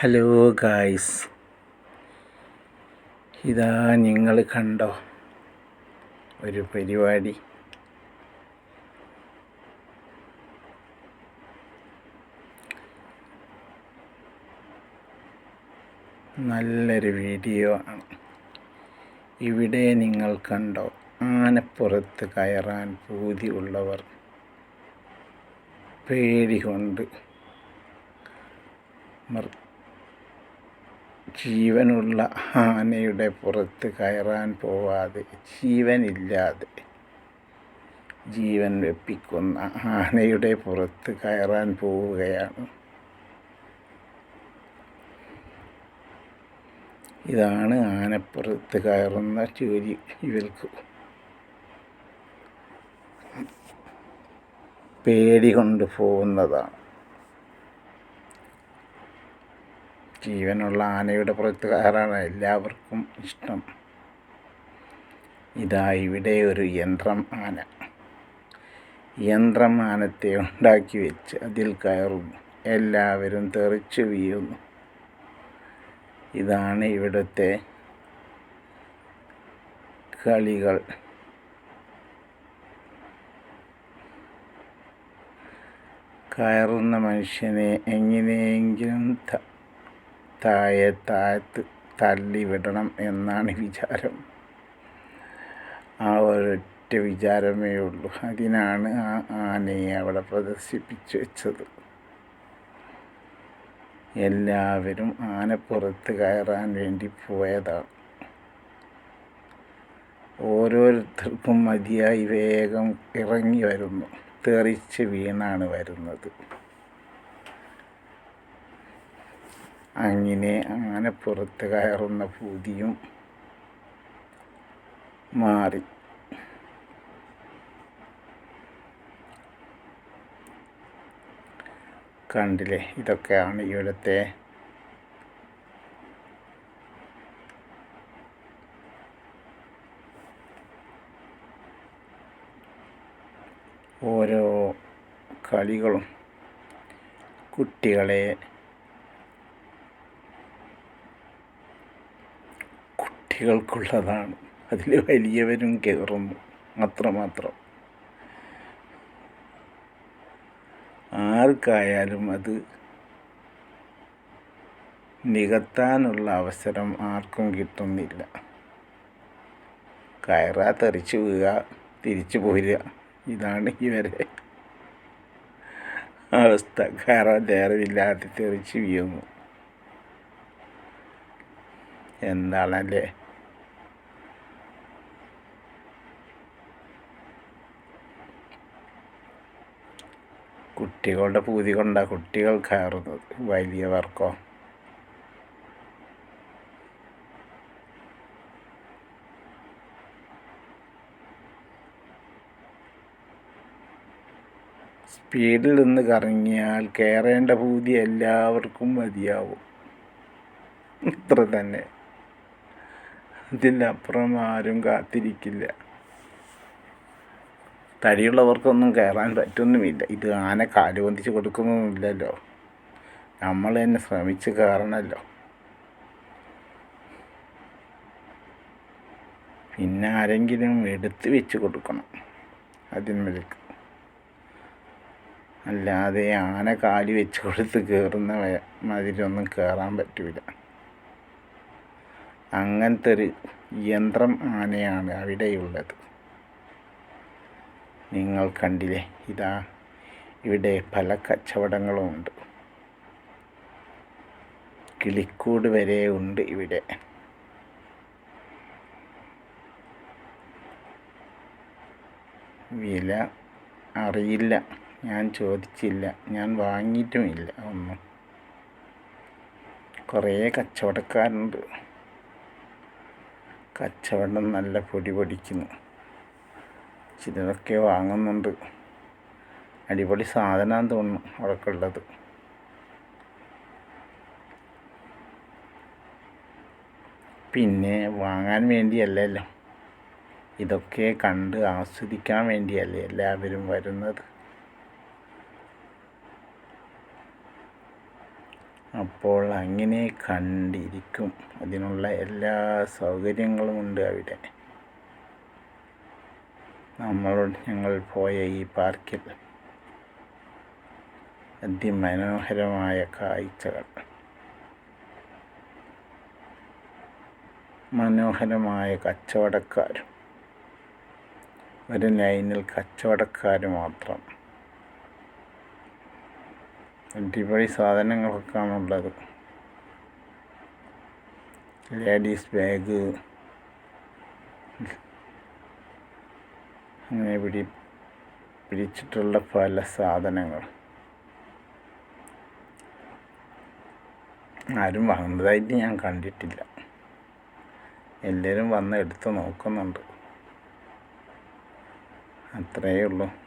Hello guys, ഇതാ നിങ്ങൾ കണ്ടോ ഒരു പരിപാടി. നല്ലൊരു വീഡിയോ ആണ്. ഇവിടെ നിങ്ങൾ കണ്ടോ, ആനപ്പുറത്ത് കയറാൻ പൂതി ഉള്ളവർ പേടി കൊണ്ട് ജീവനുള്ള ആനയുടെ പുറത്ത് കയറാൻ പോവാതെ ജീവനില്ലാതെ ജീവൻ വെപ്പിക്കുന്ന ആനയുടെ പുറത്ത് കയറാൻ പോവുകയാണ്. ഇതാണ് ആനപ്പുറത്ത് കയറുന്ന ജോലി. ഇവർക്ക് പേടി കൊണ്ട് പോകുന്നതാണ്. ജീവനുള്ള ആനയുടെ പുറത്ത് കയറാനാണ് എല്ലാവർക്കും ഇഷ്ടം. ഇതാ ഇവിടെ ഒരു യന്ത്രം ആനത്തെ ഉണ്ടാക്കി വെച്ച് അതിൽ കയറുന്നു. എല്ലാവരും തെറിച്ചു വീഴുന്നു. ഇതാണ് ഇവിടുത്തെ കളികൾ. കയറുന്ന മനുഷ്യനെ എങ്ങനെയെങ്കിലും താഴത്ത് തള്ളിവിടണം എന്നാണ് വിചാരം. ആ ഒരൊറ്റ വിചാരമേ ഉള്ളൂ. അതിനാണ് ആ ആനയെ അവിടെ പ്രദർശിപ്പിച്ചു വെച്ചത്. എല്ലാവരും ആനപ്പുറത്ത് കയറാൻ വേണ്ടി പോയതാണ്. ഓരോരുത്തർക്കും മതിയായി വേഗം ഇറങ്ങി വരുന്നു. തെറിച്ച് വീണാണ് വരുന്നത്. അങ്ങനെ ആനപ്പുറത്ത് കയറുന്ന പൂതിയും മാറി. കണ്ടില്ലേ, ഇതൊക്കെയാണ് ഇവിടുത്തെ ഓരോ കളികളും. കുട്ടികൾക്കുള്ളതാണ്. അതിൽ വലിയവരും കയറുന്നു. അത്രമാത്രം. ആർക്കായാലും അത് നികത്താനുള്ള അവസരം ആർക്കും കിട്ടുന്നില്ല. കയറാ, തെറിച്ച് വീഴുക, തിരിച്ചു പോരുക. ഇതാണ് ഇവരെ അവസ്ഥ. കയറാൻ നേരമില്ലാതെ തെറിച്ച് വീഴുന്നു. എന്താണല്ലേ? കുട്ടികളുടെ പൂതി കൊണ്ടാണ് കുട്ടികൾ കയറുന്നത്. വലിയവർക്കോ സ്പീഡിൽ നിന്ന് കറങ്ങിയാൽ കയറേണ്ട പൂതി എല്ലാവർക്കും മതിയാവും. ഇത്ര തന്നെ. ഇതിനപ്പുറം ആരും കാത്തിരിക്കില്ല. തടിയുള്ളവർക്കൊന്നും കയറാൻ പറ്റൊന്നുമില്ല. ഇത് ആന കാല് പൊന്തിച്ച് കൊടുക്കുന്നൊന്നുമില്ലല്ലോ. നമ്മൾ തന്നെ ശ്രമിച്ച് കയറണമല്ലോ. പിന്നെ ആരെങ്കിലും എടുത്ത് വെച്ച് കൊടുക്കണം അതിന്മേലേക്ക്. അല്ലാതെ ആന കാല് വെച്ച് കൊടുത്ത് കയറുന്ന മാതിരിയൊന്നും കയറാൻ പറ്റില്ല. അങ്ങനത്തെ ഒരു യന്ത്രം ആനയാണ് അവിടെയുള്ളത്. നിങ്ങൾ കണ്ടില്ലേ? ഇതാ ഇവിടെ പല കച്ചവടങ്ങളുമുണ്ട്. കിളിക്കൂട് വരെ ഉണ്ട് ഇവിടെ. വില അറിയില്ല, ഞാൻ ചോദിച്ചില്ല, ഞാൻ വാങ്ങിയിട്ടുമില്ല ഒന്നും. കുറേ കച്ചവടക്കാരുണ്ട്. കച്ചവടം നല്ല പൊടി പൊടിക്കുന്നു. ചിലരൊക്കെ വാങ്ങുന്നുണ്ട്. അടിപൊളി സാധനമാണെന്ന് തോന്നുന്നു അവിടെയൊക്കെ ഉള്ളത്. പിന്നെ വാങ്ങാൻ വേണ്ടിയല്ലല്ലോ, ഇതൊക്കെ കണ്ട് ആസ്വദിക്കാൻ വേണ്ടിയല്ലേ എല്ലാവരും വരുന്നത്. അപ്പോൾ അങ്ങനെ കണ്ടിരിക്കും. അതിനുള്ള എല്ലാ സൗകര്യങ്ങളുമുണ്ട് അവിടെ. ഞങ്ങൾ പോയ ഈ പാർക്കിൽ അതിമനോഹരമായ കാഴ്ചകൾ, മനോഹരമായ കച്ചവടക്കാരും, ഒരു ലൈനിൽ കച്ചവടക്കാർ മാത്രം. അടിപൊളി സാധനങ്ങളൊക്കെയാണുള്ളത്. ലേഡീസ് ബാഗ്, അങ്ങനെ പിടിച്ചിട്ടുള്ള പല സാധനങ്ങൾ. ആരും വാങ്ങുന്നതായിട്ട് ഞാൻ കണ്ടിട്ടില്ല. എല്ലാവരും വന്ന് എടുത്ത് നോക്കുന്നുണ്ട്. അത്രയേ ഉള്ളൂ.